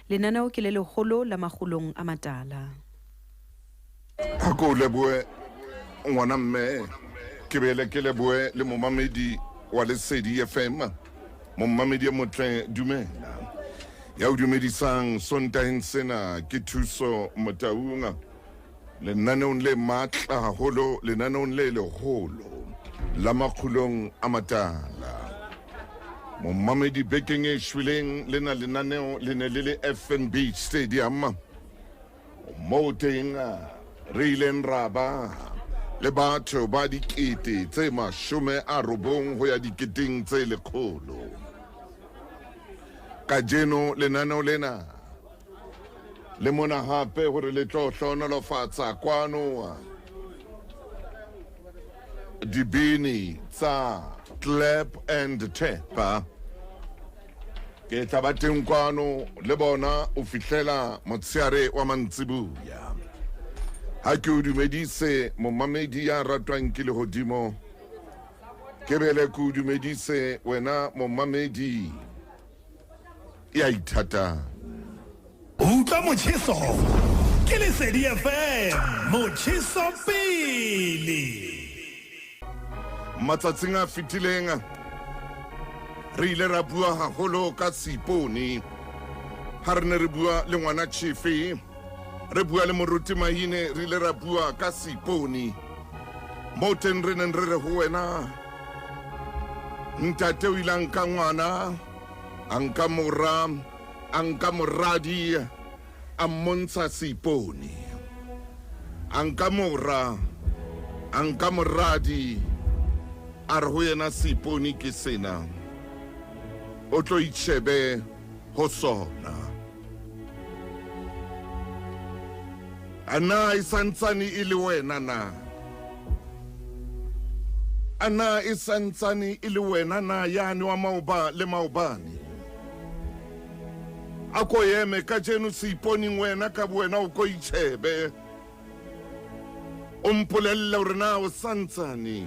Lenaneo ke le legolo la magolong a matala. Ha ko leboe ngwana mme ke bele ke leboe le momamedi wa Lesedi FM momamedi motle dumela ya o dumedisang sontaheng sena ke Thuso Motaunga lenaneong le matla haholo lenaneong le legolo la makgulong a matala momamedi bekeng e shwileng lena lenaneo le ne le FNB Stadium mo teng re ileng ra ba le batho ba dikete tse 90 ho ya diketeng tse 100 ka jeno lenaneo lena le mona hape hore le tlo hlonolofatsa kwano dibini tsa clap and tap ke tla ba teng kwano le bona o fihlela motsheare wa mantsibuya ha ke o dumedise momamedi ya ratwang ke lehodimo ke bele ke o dumedise wena momamedi ya ithata utlwa motjheso ke Lesedi FM motjheso pele matsatsing a fitileng re ile ra bua haholo ka Seipone ha re ne re bua le ngwana Chief re bua le moruti Mahine re ile ra bua ka Seipone mo teng re neng re ho wena ntate o ilang ka ngwana anka moradi a mmontsha Seipone anka moradi a re ho yena Seipone ke sena o tlo itshebe ho sona ana isantsani ile wena na ana isantsani ile wena na yani wa maoba le maobane ako yeme ka jenu Seipone wena ka buena o ko itshebe o mpolelle hore na o santsani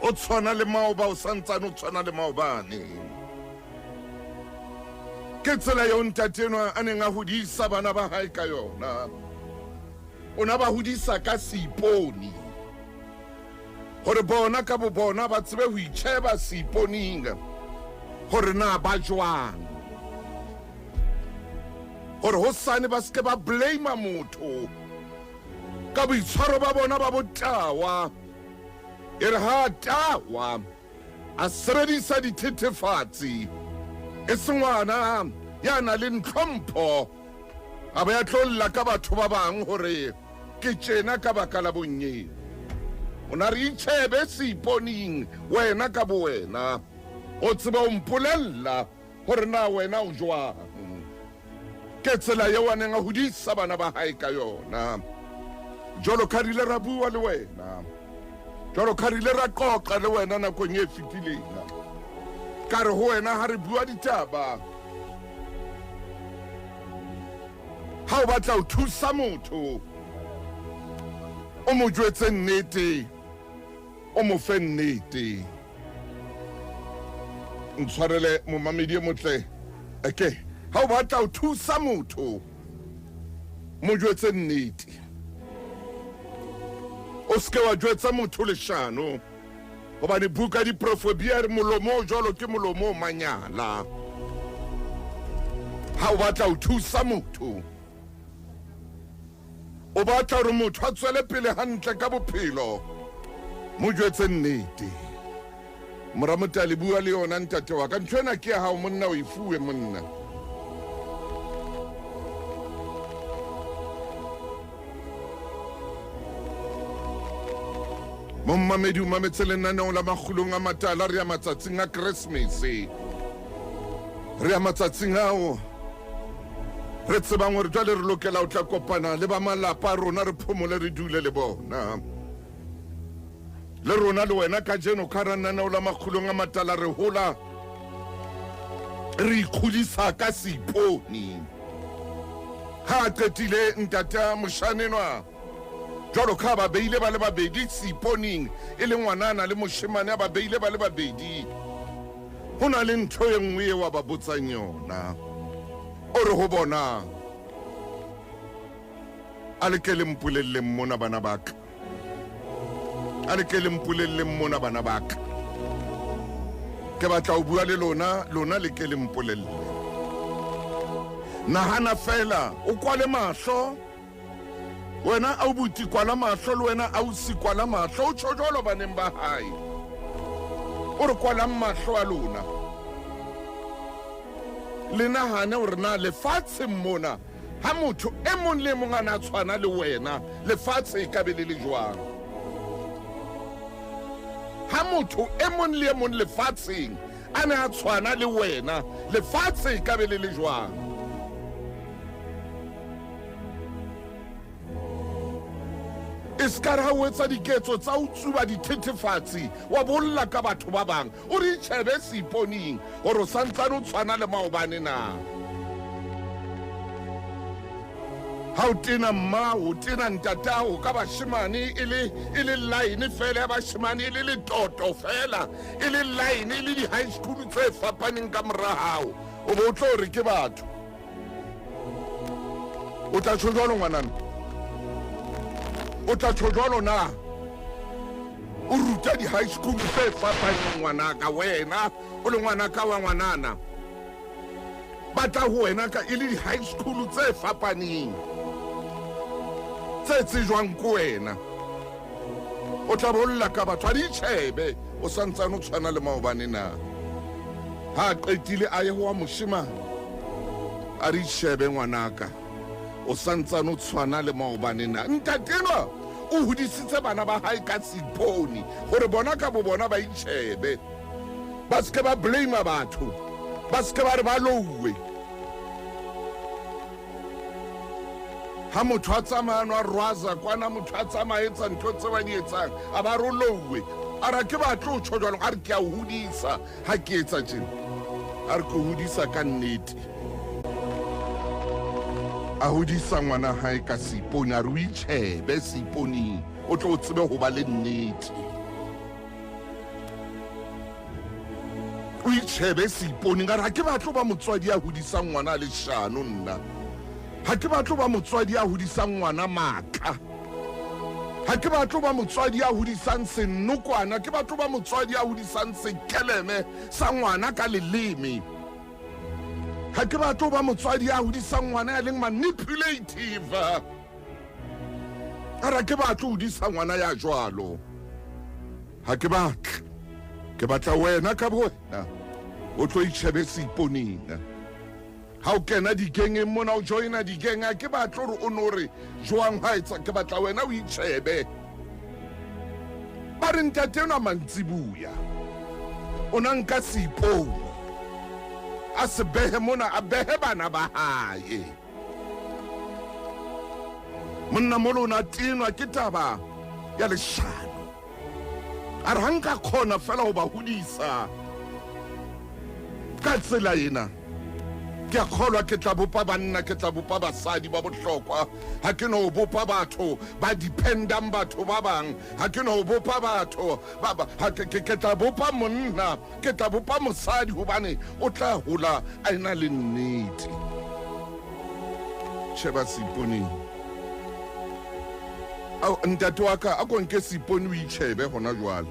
o tshwana le maoba o santsane o tshwana le maobane ke tsela yo ntateno a neng a hodisa bana ba hae ka yona ona ba hodisa ka Seipone hore bona ka bo bona ba tsebe ho itsheba Seiponeng hore na ba jwang hore hosane ba ske ba blame motho ka boitshwaro ba bona ba botawa e re ha tawa a sebedisa dithethefatsi e sengwana ya na le ntlhompho a ba ya tlolla ka batho ba bang hore ke tjena ka baka la bonye ona re itshebe Seiponeng wena ka bo wena o tseba o mpolella hore na wena o jwang ke tsela ye wa neng a hodisa bana ba hae ka yona jolo kharile ra bua le wena jolo kharile ra qoqa le wena nakong e fetileng ka re ho wena ha re bua ditaba ha o batla o thusa motho o mo jwetse nnete o mo fe nnete ntshwarele momamedi motle okay ha o batla o thusa motho mo jwetse nnete o ske wa jwetsa motho leshano hobane buka di profobia re molomo jolo ke molomo manyala ha o batla o thusa motho o batla hore motho a tswele pele hantle ka bophelo mo jwetse nnete moramotale bua le yona ntate wa ka ntshwana ke ha o monna o ifuwe monna Momamedi o mametse lenaneo la magolong a matala re ya matsatsing a Christmas re ya matsatsing ao re tsebang hore jwale re lokela o tla kopana le ba malapa a rona re phomole re dule le bona le rona le wena ka jeno ka rananeo la magolong a matala re hola re ikgodisa ka Seipone ha qetile ntata moshanenwa jalo ka ba beile ba le babedi Seiponeng e le ngwanana le moshemane ba beile ba le babedi hona le ntho e nngwe wa ba botsang yona o re ho bona a le ke le mpolelle mona bana ba ka, a le ke le mpolelle mona bana ba ka, ke batla ho bua le lona le ke le mpolelle. Nahana fela o kwale mahlo, wena a buti kwala mahlo le wena a si kwala mahlo, o tjho jwalo baneng ba hae, o re kwala mahlo a lona. Le nahane hore na lefatshe mona ha motho e mong le mong ana tshwana le wena, lefatshe e ka be le le jwang? Ha motho e mong le mong lefatsheng ana tshwana le wena, lefatshe e ka be le le jwang? Iskara ha o etsa diketso tsa ho tsuba dithethefatsi wa bolla ka batho ba bang, o re itjhebe seiponing hore o santsane o tshwana le maobane na. Ha o tena mma, o tena ntatao ka bashemane e le line fela ya bashemane, e le letoto fela, e le line, e le di-high school tse fapaneng ka mora hao, o bo o tlo re ke batho. O tla tjho jwalo ngwanana? O tla tjho jwalo na? O ruta di-high school tse fapaneng ngwanaka, wena o le ngwanaka wa ngwanana, batla ho wena ka e le di-high school tse fapaneng tse tsejwang ko wena. O tla bolla ka batho, a di tjhebe o santsane o tshwana le maobane na. Ha qetile a ye ho wa moshemane, a di tjhebe ngwanaka, o santsane o tshwana le maobane na. Ntatenwa o hodisitse bana ba hae ka seipone hore bona ka bo bona ba itjhebe, ba se ke ba blame batho, ba se ke ba re ba louwe. Ha motho a tsamaya a rwaza kwana, motho a tsamaya etsa ntho tse ba di etsang, a ba re louwe. A re ke batlo o tjho jwalo, a re ke a hodisa ha ke etsa tjena, a re ke hodisa ka nnete. A hodisa ngwana hae ka seipone, a re o itjhebe seiponeng, o tlo o tsebe ho ba le nnete. O itjhebe seiponeng, a re ha ke batlo ba motswadi a hodisang ngwana a leshano nna, ha ke batlo ba motswadi a hodisang ngwana maka, ha ke batlo ba motswadi a hodisang senokwana, ke batlo ba motswadi a hodisang sekeleme sa ngwana ka leleme, ha ke batlo ba motswadi a hodisang ngwana ya leng manipulative, a re ke batlo hodisa ngwana ya jwalo. Ha ke batla, ke batla wena ka bo wena o tlo itjhebe seiponeng. Ha o kena digengeng mona, o joina digeng, ha ke batlo hore o no re jwang ha etsa, ke batla wena o itjhebe. Ba re ntatenwa mantsibuya o na nka seipone a se behe mona, a behe bana ba hae. Monna mo lona tenwa ke taba ya leshano, a re ha nka kgona fela ho ba hodisa ka tsela ena, ke a kgolwa ke tla bopa banna, ke tla bopa basadi ba bohlokwa, ha ke no bopa batho ba dependang batho ba bang, ha ke no bopa batho ke tla bopa monna, ke tla bopa mosadi, hobane o tla hola a ena le nnete. Sheba seiponeng, ntate wa ka a ko nke seipone o itjhebe hona jwale,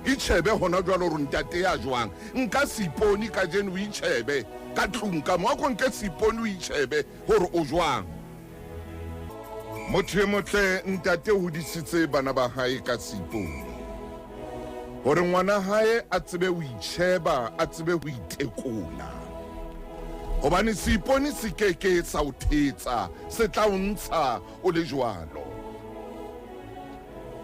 itjhebe hona jwale hore ntate ya jwang. Nka seipone ka jeno o itjhebe ka tlung ka mo, a ko nke seipone o itjhebe hore o jwang. Motho e motle ntate o hodisitse bana ba hae ka seipone hore ngwana hae a tsebe ho itjheba, a tsebe ho itekola, hobane seipone se keke sa o thetsa, se tla o ntsha o le jwalo.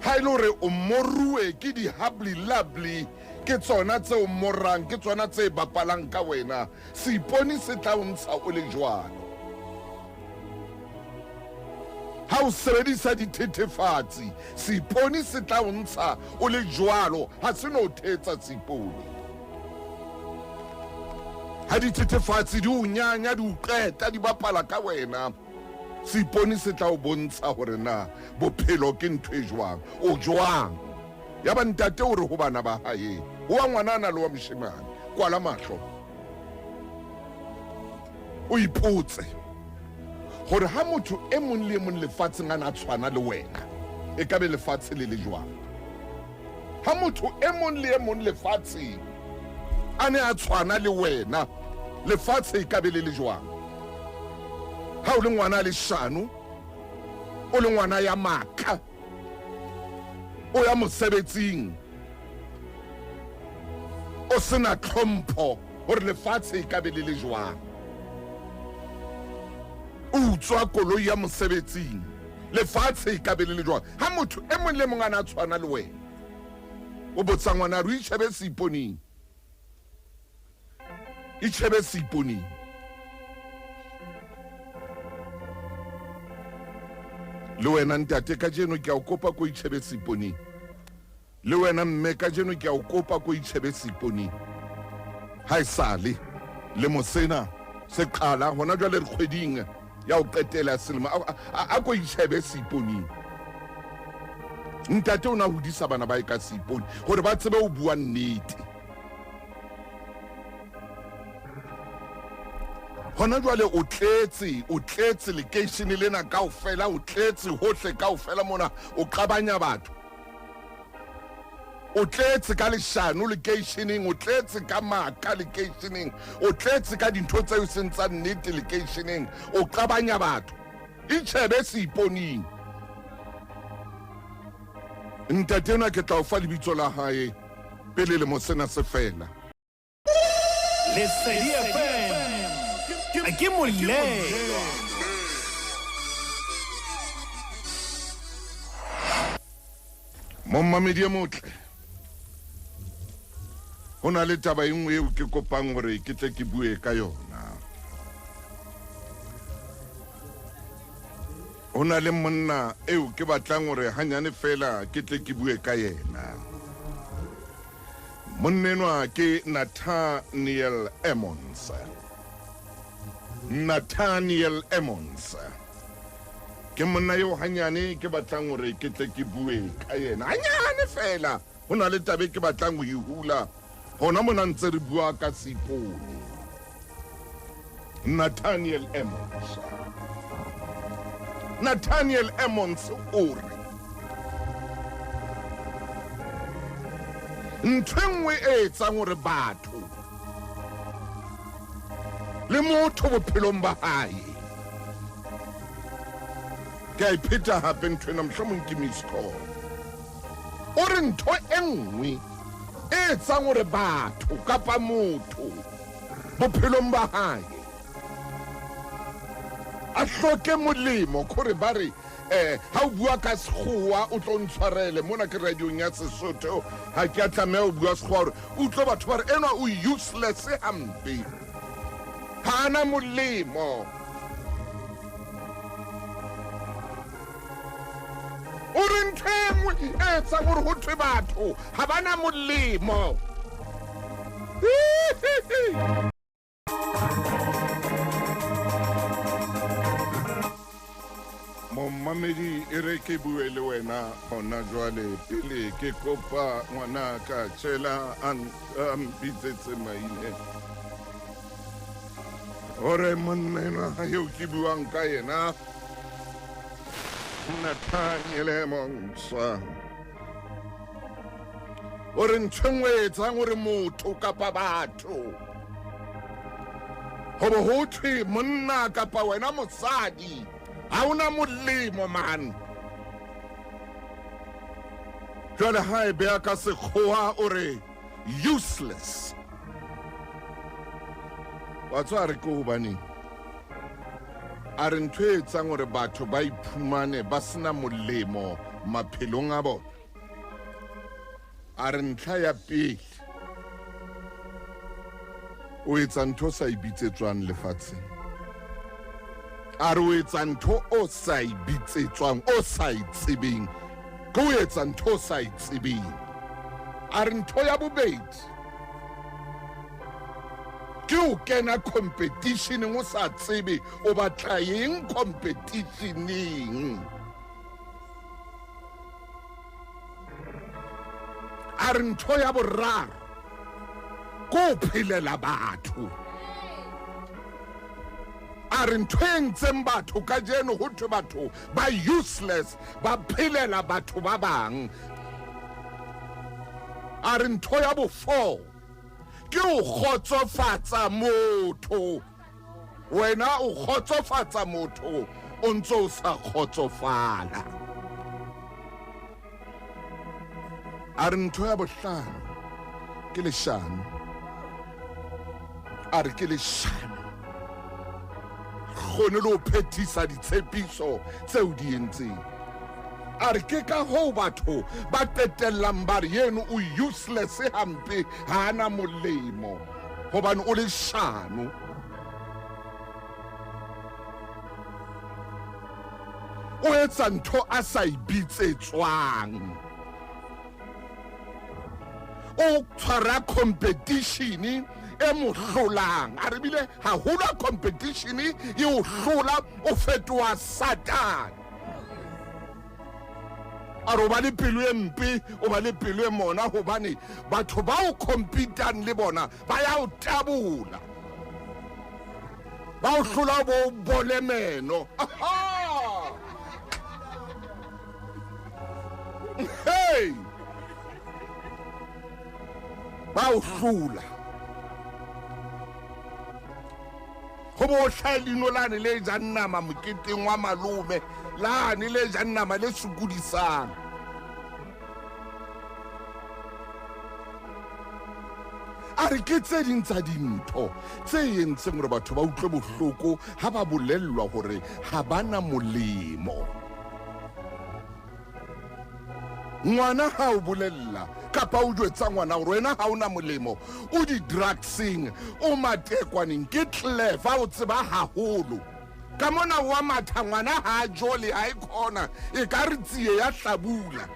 Ha ile hore o morue ke di-hubbly lovely, ke tsona tse o morang, ke tsona tse bapalang ka wena, seipone se tla o ntsha o le jwalo. Ha o sebedisa dithethefatsi, seipone se tla o ntsha o le jwalo, ha se no thetsa seipone. Ha dithethefatsi di o nyanya, di o qeta, di bapala ka wena, seipone se tla o bontsha hore na bophelo ke ntho e jwang, o jwang. Ya ba ntate hore ho bana ba hae, ho wa ngwanana le wa moshemane, kwala mahlo o ipotse gore ha motho e mong le mong lefatsheng a na tshwana le wena e ka be lefatshe le le jwang ha motho e mong le mong lefatsheng a ne a tshwana le wena lefatshe e ka be le le jwang ha o le ngwana le shano o le ngwana ya maka o ya mosebetsing o sena tlhompho gore lefatshe e ka be le le jwang o tswa koloi ya mosebetsing lefatshe e ka be le le jwang ha motho e mong le mong a na tshwana le wena o botsa ngwana re itshebe seiponing itshebe seiponing le wena ntate ka jeno ke a o kopa ko itshebe seiponing le wena mme ka jeno ke a o kopa ko itshebe seiponing ha isale le mosena se qala hona jwale re kgweding ya o qetela selemo a ko itshebe seiponing ntate o na hodisa bana ba e ka seipone gore ba tsebe o bua nnete hona jwale o tletse lekeishene lena kaofela o tletse hohle kaofela mona o qabanya batho o tletse ka leshano lekeisheneng o tletse ka maka lekeisheneng o tletse ka dintho tseo seng tsa nnete lekeisheneng o qabanya batho itshebe seiponing ntate na ke tla o fa lebitso la hae pele le mo sena se fela Lesedi FM ke molelo mommamedi motle ho na le taba e nngwe eo ke kopang gore ke tle ke bue ka yona ho na le monna eo ke batlang gore hanyane fela ke tle ke bue ka yena monnenwa ke Nathaniel Emmons ke monna yo hanyane ke batlang gore ke tle ke bue ka yena hanyane fela ho na le tabe ke batlang go ihula hona mona ntse re bua ka seipone Nathaniel Emmons o re ntho nngwe e etsang gore batho le motho bophelong ba hae ke a ipheta hape ntho ena mohlomong ke miss call o re ntho e nngwe e etsang gore batho kapa motho bophelong ba hae a hloke molemo kore ba re ha o bua ka sekgowa o tlo ntshwarele mona ke radiong ya Sesotho ha ke a tlameha o bua sekgowa gore o tlo batho ba re enwa o useless hampe ha ana molemo o re ntho e nngwe e etsang gore go thwe batho ha bana molemo mommamedi e re ke bue le wena gona jwale pele ke kopa ngwana ka tshela a mbitsetse maine gore monnenwa yo ke buang ka yena Nathaniel Emmons o re ntho nngwe e etsang gore motho kapa batho go bo go thwe monna kapa wena mosadi ha una molemo man jwale ha e beya ka sekgowa o re useless wa tswa re ko hobaneng a re ntho e etsang gore batho ba iphumane ba sena molemo maphelong a bona a re ntlha ya pele o etsa ntho sa ibitsetswang lefatsheng a re o etsa ntho o sa ibitsetswang o sa itsebeng ke o etsa ntho o sa itsebeng a re ntho ya bobedi ke o kena competitioneng o sa tsebe o batla eng competitioneng a re ntho ya boraro ko o phelela batho a re ntho e ntseng batho ka jeno ho thwe batho ba useless ba phelela batho ba bang. A re ntho ya bo-4 ke o kgotsofatsa motho. Wena o kgotsofatsa motho o ntso o sa kgotsofala. A re ntho ya bo-5 ke leshano. A re ke leshano kgone le ho phethisa ditshepiso tseo di entseng. A re ke ka hoo batho ba qetellang ba re yeno o useless hampe ha ana molemo hobane o leshano. O etsa ntho a sa ibitsetswang. O tshwara competition e mo hlolang. A re bile haholo competition e o hlola o fetoha Satan. A re o ba le pelo e mpe, o ba le pelo e mona hobane batho ba o competang le bona ba ya o tabola, ba o hlola bo bole meno. Hey, ba o hlola go bo hlahilino lane le jang nama moketeng wa malome, lane le jang nama le sukudisang. A re ke tse ding tsa dintho tse entseng gore batho ba utlwe bohloko ha ba bolellwa gore ha bana molemo. Ngwana ha o bolella kapa o jwetsa ngwana gore wena ha ona molemo, o di drugsing, o matekwaneng, ke clever, o tseba haholo. Ka mona wa matha ngwana ha jole ha ikona e ka re tsiye ya hlabula.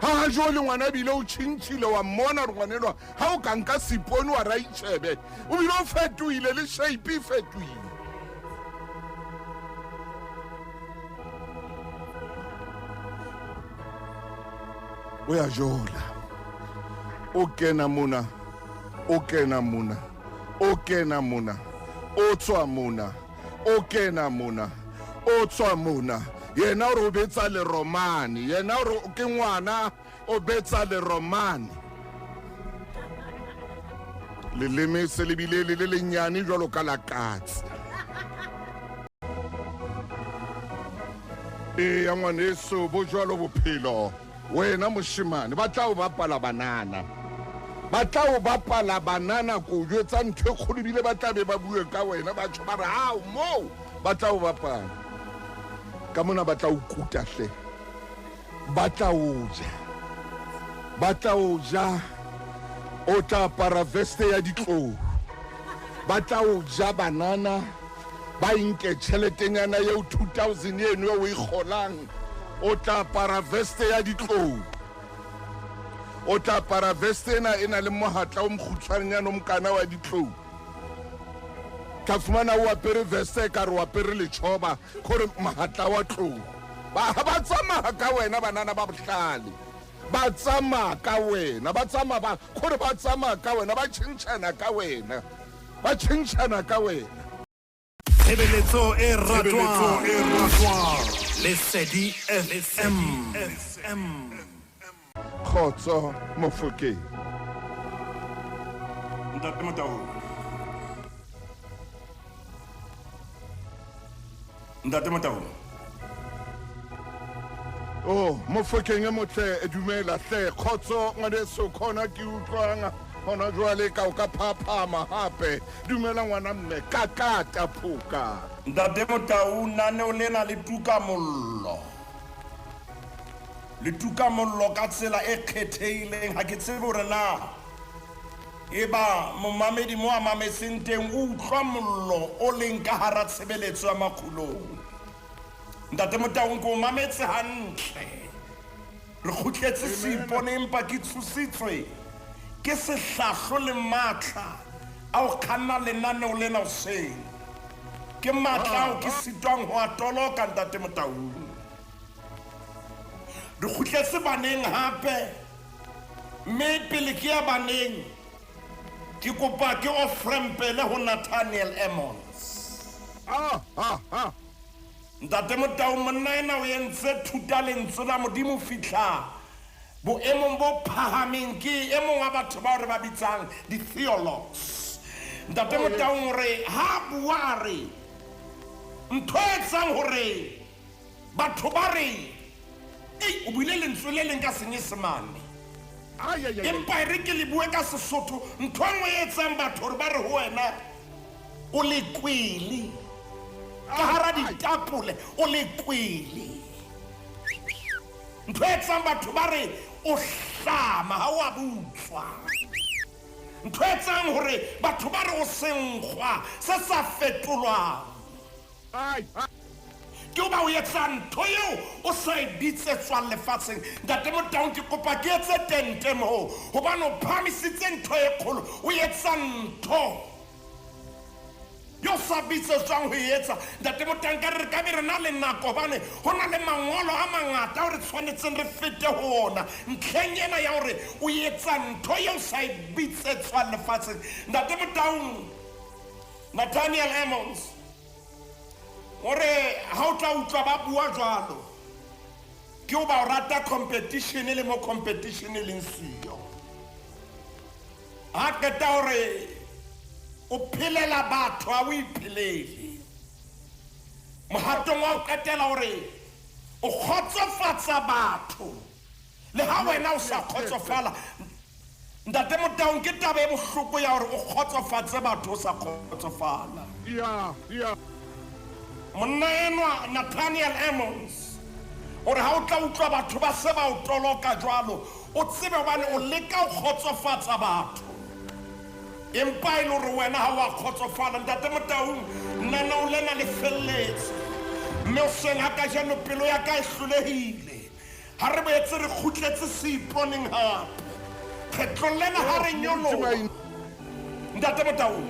Ha jole ngwana bile o tshintshile wa mmona re ngwanelwa ha o ka nka sipone wa raitshebe o bile o fetohile le shape e fetohile. O ya jola, o kena mona, o kena mona, o kena mona, o tswa mona, o kena mona, o tswa mona. Yena o re o betsa le romane, yena o re ke ngwana o betsa le romane. Leleme se le bile le lenyane jwalo ka la katse. Ya ngwaneso bo jwalo bophelo. Wena moshemane ba tla o bapala banana, ba tla o bapala banana ko jwetsa ntho e kgolo bile ba tla be ba bue ka wena ba tshwa ba re hao mo ba tla o bapala ka mona, ba tla o kuta hle, ba tla o ja, ba tla o ja, o tla apara veste ya ditlou, ba tla o ja banana, ba inke tšheletenyana yeo 2000 eno o e kgolang. O tla apara veste ya ditlou, o tla apara veste ena e na le mohatla o mokgutshwanyana o mokana wa ditlou. Tla fumana o apere veste ka re o apere letšhoba gore mohatla wa tlou. Ba tsamaya ka wena banana ba bohlale, ba tsamaya ka wena, ba tsamaya ba gore ba tsamaya ka wena, ba tšhentšhana ka wena, ba tšhentšhana ka wena. Tshebeletso e ratwang Lesedi FM. Khotso Mofokeng. Ntate Motaung. Ntate Motaung. Oh, Mofokeng e motle e dumela hle. Khotso ngwaneso khona ke utlwanga hona jwale ka o ka phaphama hape. Dumela ngwana mme ka taphuka. Ntate Motaung nane o lena le tuka mollo. Le tuka mollo ka tsela e kgetheileng ha ke tsebe hore na eba momamedi mo a mametseng teng o utlwa mollo o leng ka hara tshebeletso ya makgulong. Ntate Motaung ko mametse hantle. Re kgutletse seipone empa ke tshositswe ke sehlahlo le matla a o kganna lenaneo lena hoseng. Ke matla ao ke sitwang ho atoloka Ntate Motaung. re kgutletse baneng hape mme pele ke ya baneng ke kopa ke ofrempele ho Nathaniel Emmons. Ntate Motau monna ena o entse thuta lentswe la Modimo fihla boemong bo phahameng ke e mong wa batho ba re ba bitsang di-theologs. Ntate Motau re ha bua re ntho e etsang hore batho ba re o buile lentswe le leng ka Senyesemane empa re ke le bue ka Sesotho ntho engwe e etsang batho hore ba re ho wena o le kwele ka hara ditapole o le kwele. Ntho e etsang batho ba re o hlama ha o a butswa. Ntho e etsang hore batho ba re o senkgwa se sa fetolwang ke o ba o etsa ntho eo o sa e bitsetswang lefatsheng. Ntate Motau ke kopa ke etse tente moo hobane o phamisitse ntho e kgolo o etsa ntho yo sa bitsetswang ho etsa. Ntate Motau ka re ka be re na le nako hobane ho na le mangolo a mangata o re tshwanetseng re fete ho ona ntlheng ena ya hore o etsa ntho eo sa e bitsetswang lefatsheng. Ntate Motau Nathaniel Emmons ore ha o tla utlwa ba bua jwalo ke o ba o rata competition le mo competition e leng siyo ha qeta hore o phelela batho a o iphelele mohatong wa o qetela hore o kgotsofatsa batho le ha wena o sa kgotsofala. Ntate Motau ke taba e bohloko ya hore o kgotsofatse batho o sa kgotsofala. Monna enwa Nathaniel Emmons ore ha o tla utlwa batho ba se ba o toloka jwalo o tsebe hobane o leka ho kgotsofatsa batho empa e le hore wena ha wa kgotsofala. Ntate Motau nna o lena le felletse mme o seng ha ka jeno pelo ya ka e hlolehile ha re boetse re kgutletse seiponeng hape kgetlo lena ha re nyoloha. Ntate Motau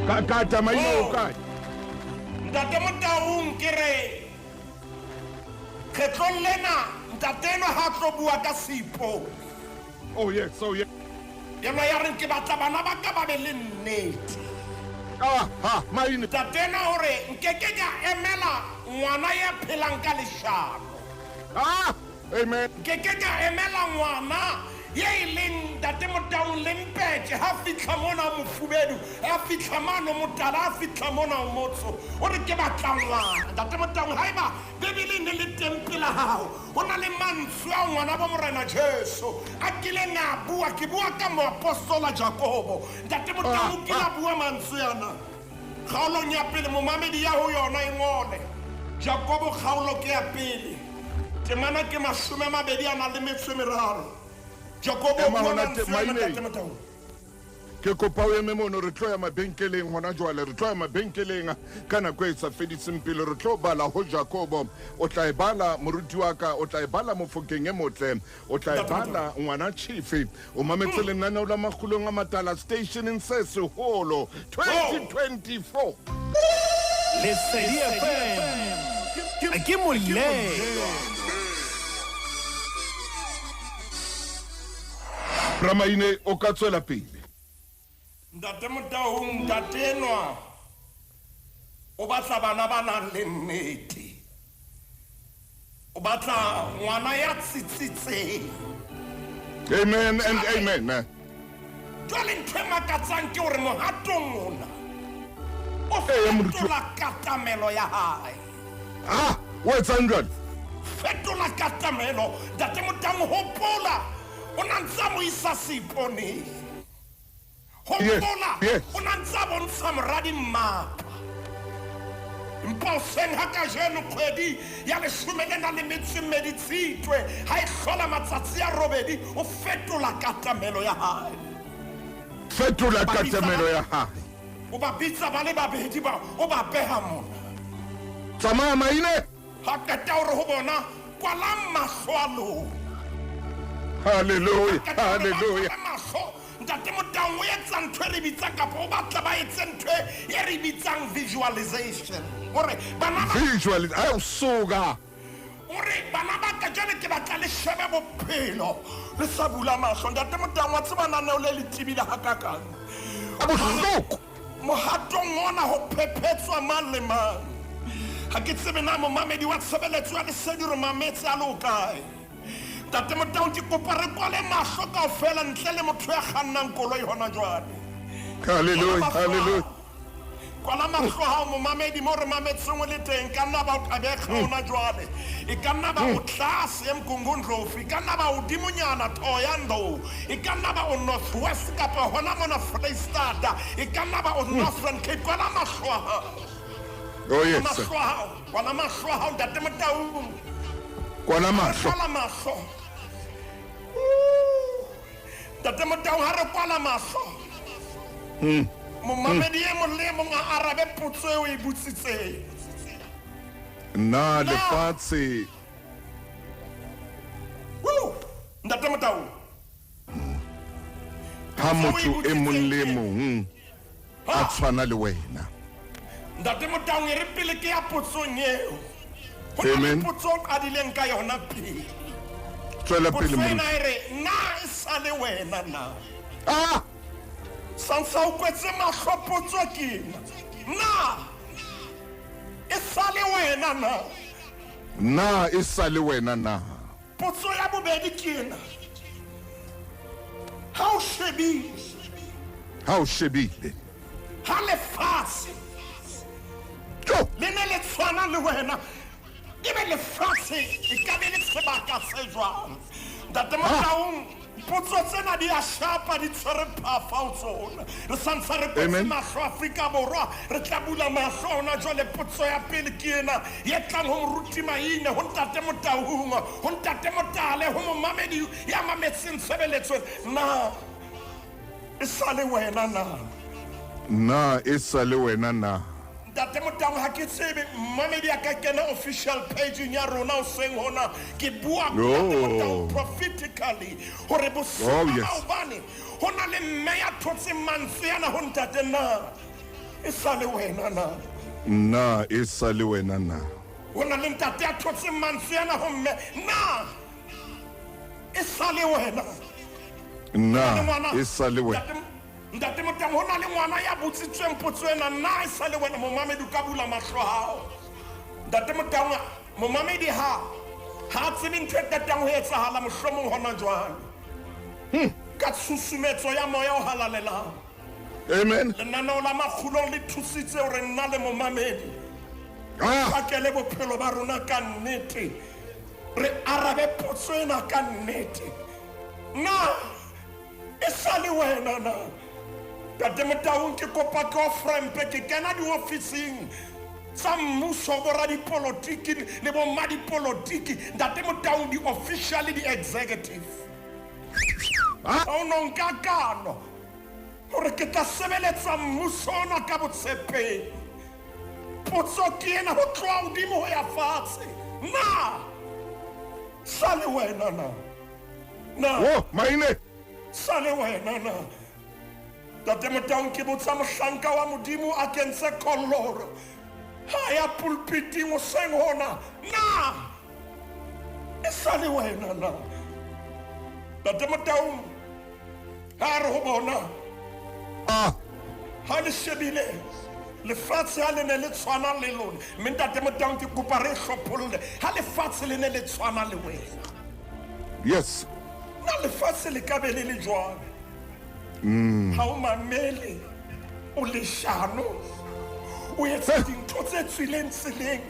ka tamaino ka Ntate Motau ke re kgetlo lena ntate eno ha tlo bua ka seipo. oh yes yena ya re ke batla bana ba ka ba be le nnete. maine Ntate ena hore nkeke ka emela ngwana ya phelang ka leshano. amen Nkeke ka emela ngwana ye e leng Ntate Motau le mpetje ha fihla mona mofubedu ha fihla mano motala ha fihla mona o motso o re ke batla ngwana. Ntate Motau haeba Bebele ne le teng pela hao ho na le mantswe a ngwana ba morena Jesu a kileng a bua ke bua ka moapostola Jakobo. Ntate Motau ke la bua mantswe ana kgaolong ya pele momamedi ya ho yona e ngole Jakobo kgaolo ke ya pele temana ke 23 Jakobo ke kopa o eme mono re tlo ya mabenkeleng hona jwale re tlo ya mabenkeleng ka nako e sa fediseng pele re tlo bala ho Jakobo o tla e bala moruti wa ka o tla e bala Mofokeng e motle o tla e bala ngwana Chief o mametse lenaneo la makgulong a matala stationeng se seholo 2024 Lesedi FM ke molelo. Ramaine o ka tswela pele. Ntate Motau ntate enwa o batla bana ba nang le nnete o batla ngwana ya tsitsitseng. Amen and amen. Jwale ntho e makatsang ke hore mohatong mona o fetola katamelo ya hae. O etsang jwale? Fetola katamelo. Ntate Motau hopola o na ntse mo isa seiponeng. Hopola o na ntse a bontsha moradi mmapa empa o seng ha ka jeno kgwedi ya 12 Tshitwe ha e hlola matsatsi a robedi o fetola katamelo ya hae. Fetola katamelo ya hae. O ba bitsa ba le babedi ba o ba beha mona. Tsamaya Maine. Ha qeta hore ho bona kwala mahlo a lona. Hallelujah, hallelujah. ntate Motaung o etsa ntho e re bitsang kapa o batla ba etse ntho e re bitsang visualization gore bana ba Visually, ayawusuka. ore bana ba ka jane ke batla le shebe bophelo le sa bula mahlo ntate Motaung wa tseba naneo le le tibile hakakang Abuhlungu. mohatong ona ho phepetswa mang le mang ha ke tsebe na momamedi wa tshebeletso ya lesedi re mametse a le o kae ntate Motaung ke kopa re kwale mahlo kaofela ntle le motho ya kgannang koloi hona jwale Hallelujah, hallelujah. kwala mahlo hao momamedi mo re mametseng o le teng ka nna ba o qabega hona jwale e ka nna ba o tlase emgungundlofu e ka nna ba hodimonyana thoyando e ka nna ba o north west kapa hona mona Freistata e ka nna ba o Northern Cape kwala mahlo hao Oh yes, sir. mahlo hao kwala mahlo hao ntate Motaung Kwana mahlo. kwala mahlo ntate Motaung ha re kwala mahlo momamedi e mong le e mong a arabe potso eo e botsitseng Na lefatshe. ntate Motaung Ha motho e mong le mong a tshwana le wena. ntate Motaung e re pele ke ya potsong eo ho na le Amen. potso o qadileng ka yona pele Tswela pele potso mo. ena e re na e sa le wena na Ah! sansa o kwetse mahlo potso ke ena na e sa le wena na Na e sa le wena na. potso ya bobedi ke ena ha o shebile Ha o shebile. ha lefatshe Jo! le ne le tshwana le wena e be lefatshe e ka be le sebaka se jwang ntate Motaung potso tsena di a shapa di tshwere phafa o tsona re santse re kwetse Amen. mahlo Afrika Borwa re tla bula mahlo ona jwale potso ya pele ke ena ye tlang ho moruti maine ho ntate Motaung ho ntate Motale ho momamedi ya mametseng tshebeletso na e sa le wena na Na e sa le wena na. ntate Motaung ha ke tsebe mmamedi a ka kena official page ya rona o seng hona ke bua ntate Motaung prophetically hore Oh, bosima yes. maobane ho na le mme ya thotse mantswe yana ho ntate na e sa le wena na Na e sa le wena na. ho na le ntate ya thotse mantswe yana ho mme na e sa le wena Na e sa le wena. ntate Motaung ho na le ngwana ya botsitsweng potso ena na e sa le wena momamedi o ka bula mahlo hao ntate Motaung momamedi ha tsebe ntho e tatang ho etsahala mohlomong hona jwale ka tshusumetso ya moya o halalelang Amen. lenaneo la makgulong le thusitse hore nna le momamedi Ah! bakele bophelo ba rona ka nnete re arabe potso ena ka nnete na e sa le wena na ntate Motaung ke kopa ke ofrempe ke kena diofising tsa mmuso borra dipolotiki le bomma dipolotiki ntate Motaung di-officially di-executive Ah! o no nka kano gore ke tla sebeletsa mmuso ona ka botshepeng potso ke ena ho tloa hodimo ho ya fatshe na sa le wena na Oh, maine. sa le wena na ntate Motaung ke botsa mohlanka wa modimo a kentse koloro ha ya pulpiting o seng hona na e sa le wena na ntate Motaung ha re ho bona Ah! ha le shebile lefatshe ha le ne le tshwana le lona mme ntate Motaung ke kopa re hlopholle ha lefatshe le ne le tshwana le wena Yes. na lefatshe le ka be le le jwang ha o mamele o leshano o etsa dintho tse tswileng tseleng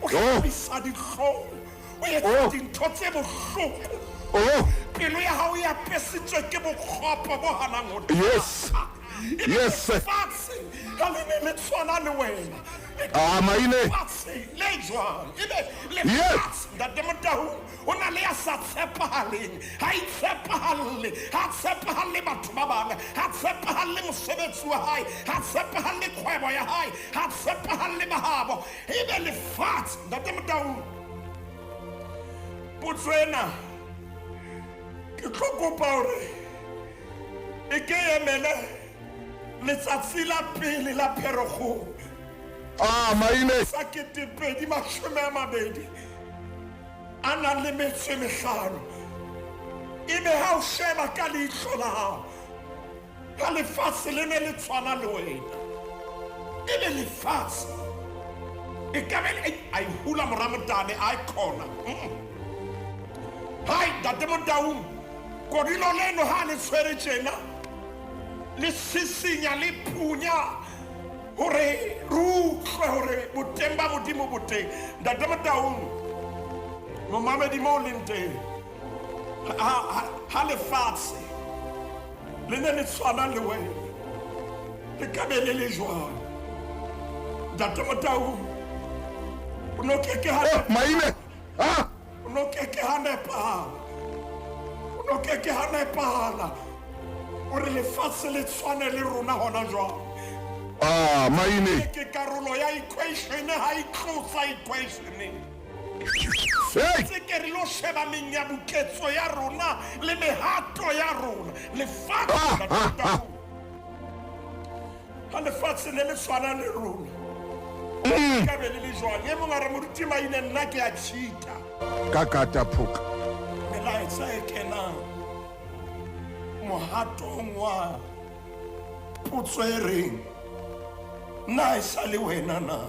o hlabisa dihlong o etsa dintho tse bohloko Oh! pelo ya hao e apesitswe ke bokgopo bo halang ho Yes. Yes, sir. lefatshe ha le ne le tshwana le wena Ah, maine. lefatshe le jwang ebe Yes. lefatshe ntate Motaung o na le ya sa tshepahaleng ha itshepahalle ha tshepahalle batho ba bang ha tshepahalle mosebetsi wa hae ha tshepahalle kgwebo ya hae ha tshepahalle mahabo ebe lefatshe ntate Motaung potso ena ke tlo kopa hore e ke emele letsatsi la pele la Pherekgong Maine. sa 2020 a nang le metso e mehlano. Ebe ha o sheba ka leihlo la hao, ha lefatshe le ne le tshwana le wena, ebe lefatshe e ka be a hula mora motane a khona. Hai Ntate Motaung, kodilo leno ha le tshwere tjena le sisinya le phunya hore rutlwe hore boteng ba Modimo bo teng. Ntate Motaung, momamedi mo leng teng, ha lefatshe le ne le tshwana le wena, le ka be le jwang. Ntate Motaung, o no keke ha Maine. o no keke ha nepahala, o no keke ha nepahala hore lefatshe le tshwane le rona hona jwang. Maine. Ke karolo ya equation ha e tlosa equation. Hey. Se ke re lo sheba menyabuketso ya rona le mehato ya rona lefatshe ha lefatshe ne le tshwana le rona, ka be le jwang. E mongare moruti Maine, nna ke a cheata Kakata phuka. melaetsa e kenang mohatong wa potso e reng na e sa le wena na.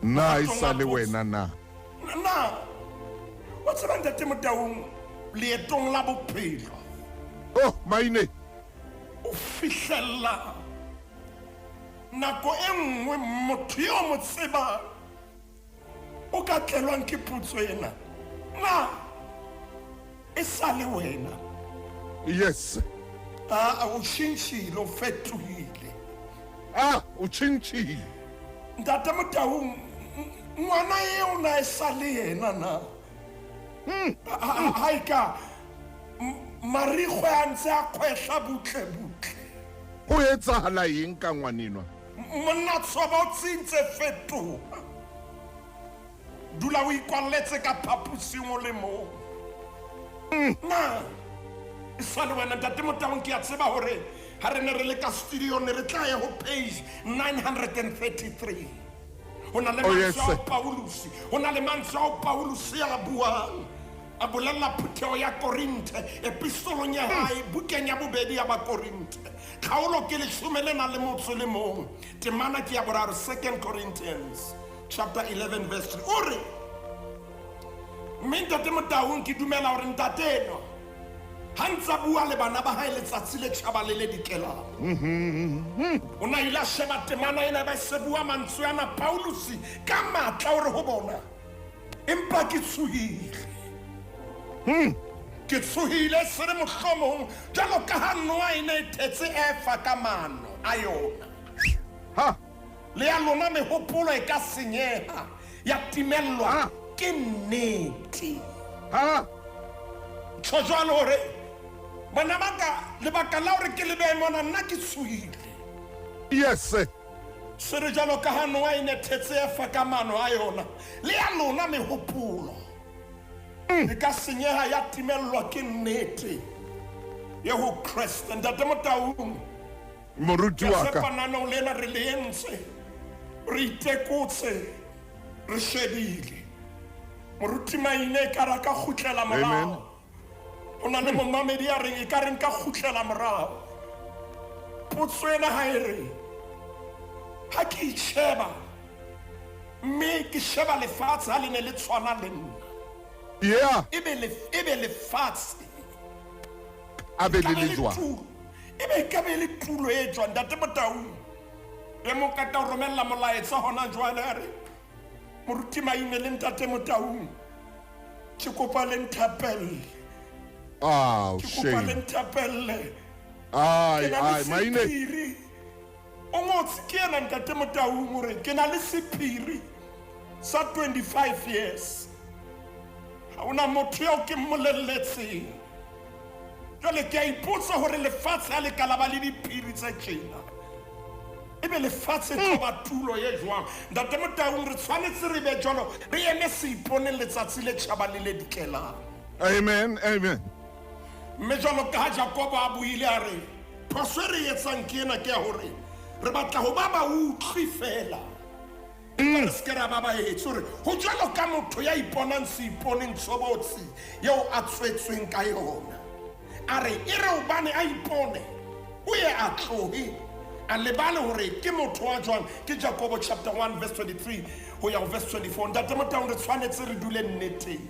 Na isa le wena na. Na wa tseba Ntate Motaung, leetong la bophelo Maine. o fihlella nako e nngwe motho yo mo tsebang o ka tlelwang ke potso ena, na e sa le wena. Yes. O tjhentjhile, o fetohile. O tjhentjhile. Ntate Motaung, ngwana eo na e sa le yena na. Ha eka marikgwe a ntse a kgwehla butle-butle, Ho etsahala eng ka ngwanenwa? monna tshoba o tsintse fetoha, dula o ikwalletse ka phaposing o le moo. Na e sa le wena Ntate Motaung, ke a tseba hore ha re ne re le ka studio ne re tla ya ho page 933. Ho na le yes, mantswe a sir. Paulus, ho na le mantswe a Paulus ya buang a bolella phutheo ya Korinthe, epistolong ya hae, bukeng ya bobedi ya Bakorinthe, kgaolo ke 11 temana ke ya boraro, 2 Corinthians chapter 11 verse 3. Ore mme Ntate Motaung, ke dumela hore ntate enwa ha ntsa bua le bana ba hae letsatsi le tjhaba le dikelang, o na ile a sheba temana ena ba se bua mantswe ana Paulus ka matla hore ho bona, empa ke tshohile. Ke tshohile se re mohlomong jalo ka ha noa e ne e thetse efa ka mano a yona, le ya lona mehopolo e ka senyeha ya timellwa ke nnete. Tjho jwalo hore bana baka lebaka la hore ke lebe mona nna ke tshohile. Yes. Se re jalo ka ha noa e ne thetse efa ka mano a yona, le ya lona mehopolo e ka senyeha ya timellwa ke nnete ya ho Kriste. Ntate Motaung, Moruti wa se ka. pananong lena re le entse, re itekotse, re shebile. Moruti Maine e ka ra ka kgutlela morao. O na le momamedi a reng e ka reng ka kgutlela morao. Potso ena ha e re ha ke itsheba mme ke sheba lefatshe ha le ne le tshwana le nna, Yeah. ebe lefatshe A be ka le be le le jwang? tulo, ebe ka be le tulo e jwang. Ntate Motaung, e mo kata ho romella molaetsa hona jwale a re moruti Maine le Ntate Motaung, ke kopa le nthapelle, ke kopa le Shame. nthapelle. Ai, Ke na le Maine. sephiri, o ngotse ke ena Ntate Motaung hore ke na le sephiri sa 25 years. Ha ona motho eo ke mmolelletseng. Jwale ke a ipotsa hore lefatshe ha le ka la ba le diphiri tse tjena, ebe lefatshe tlo ba tulo e jwang. Ntate Motaung, re tshwanetse re be jwalo, re eme seiponeng letsatsi le tjhaba le le dikelang. Amen. Amen. Mme jwalo ka ha Jakobo a buile a re phoso e re etsang ke ena ke ya hore re batla ho ba ba utlwi fela re se ra ba baetso re ho jalo ka motho ya iponang seiponeng tshobotsi yeo a tswetsweng ka yona a re e re o bane a ipone o ye a tlohe a lebale hore ke motho wa jwang ke Jacob chapter 1 verse 23 ho ya verse 24 ntate motang re tshwanetse re dule nneteng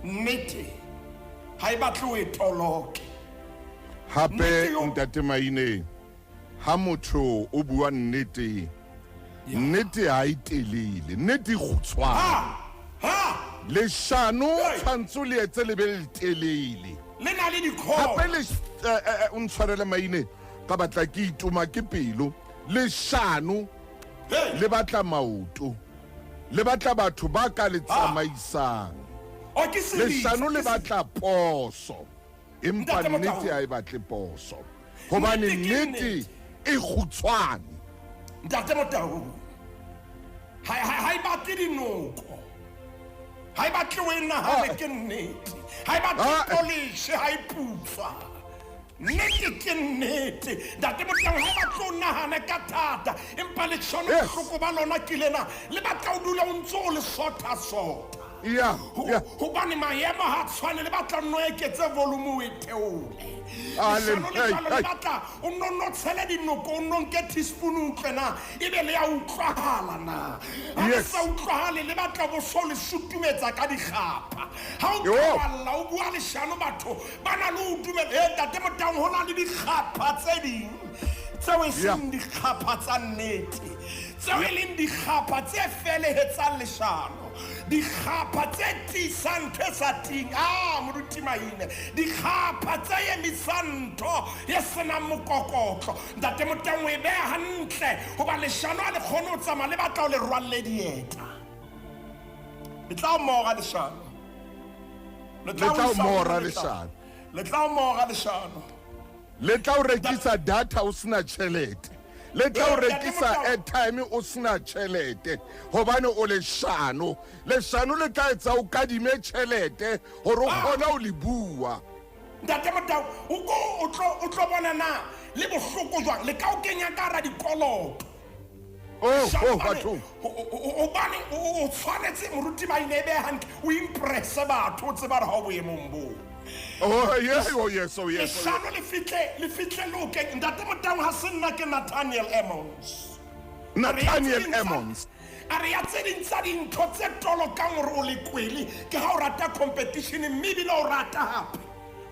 nnete ha e batle o e toloke hape ntate Maine ha motho o bua nnete nnete ha e telele nnete e kgutshwane leshano tshwantse le etse le be le telele le na le hape dikgolo le o ntshwarele Maine ka batla ke ituma ke pelo leshano le batla maoto le batla batho ba ka le tsamaisang o ke se leshano le batla poso empa nnete ha e batle poso hobane nnete e kgutshwane ntate motao ha e batle dinoko ha e batle o e nahane ke nnete ha e batle polish ha e putswa nnete ke nnete ntate motao ha e batle o nahane ka thata empa leshano bohloko ba lona ke lena le batla o dula o ntse o le sota hobane maemo ha tshwane le batla nno eketse volume o e theole leshano le batla o nno tshele dinoko o nno nke teaspoon o utlwe na ebe le ya utlwahala na ha le sa utlwahale le batla boso le sutumetsa ka dikgapa ha o kwalla o bua leshano batho ba na le o dumela ntate motang ho na le dikgapa tse ding tseo e seng dikgapa tsa nnete tseo e leng dikgapa tse felehetsang leshano dikgapa tse tisang ntho e sa ting moruti Maine dikgapa tse emisang ntho e senang mokokotlo ntate motang o e beha hantle hoba leshano a le kgone ho tsamaya le batla o le rwalle dieta le tla o mora leshano le tla o mora leshano le tla o mora leshano le tla o rekisa data o sena tjhelete le tla o rekisa airtime o sena tjhelete hobane o leshano le tla etsa o kadime tjhelete hore o kgona o le bua ntate motao o tlo bona na le bohloko jwang le ka o kenya ka ra dikoloto batho obane o tshwanetse moruti Maine e be hantle o impresse batho o tseba re ha o boemong boo yes. leshano le fihle loke ntate motang ha se nna ke Nathaniel Emmons a re ya tse ding tsa dintho tse tolokang hore o le kwele ke ha o rata competition mme ebile o rata hape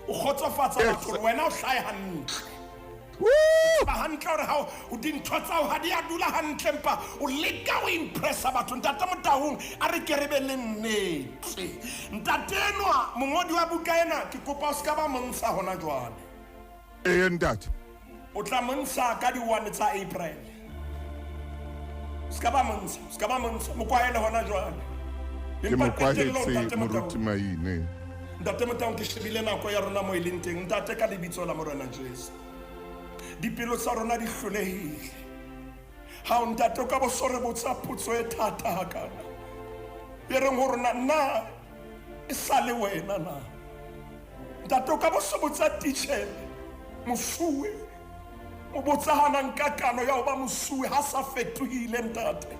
o kgotsofatsa batho hore wena o hlahe hantle ba hantle hore ha o dintho tsa o ha di a dula hantle mpa o leka o impressa batho ntate motaung a re ke re be le nnete ntate enwa mongodi wa buka ena ke kopa o ska ba montsha hona jwale ntate o tla montsha ka di 1 tsa April ska ba montsha mo kwaele hona jwale ke mo kwaetse moruti Maine ntate motaung ke shebile nako ya rona mo eleng teng ntate ka lebitso la morena Jesu dipelo tsa rona di hlolehile ha o ntate o ka bosore botsa putso e thata hakana e reng hore na e sale wena na ntate o ka boso botsa teacher mosuwe o botsa hana nkakano ya o ba mosuwe ha sa fetohile ntate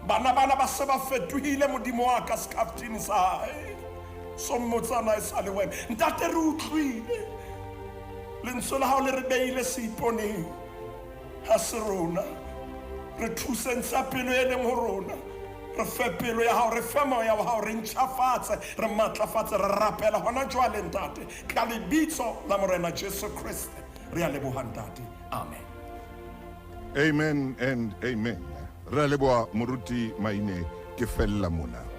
bana ba se ba fetohile modimo wa ka skaftini sa hae so mmotsana e sale wena ntate re utlwile lentswe la hao le re beile seiponeng ha se rona re thusentsha pelo e leng ho rona re fe pelo ya hao re fe moya wa hao re ntjhafatse re matlafatse re rapela hona jwale ntate ka lebitso la morena Jesu Kriste re a leboha ntate amen and amen re a leboha moruti Maine ke fella mona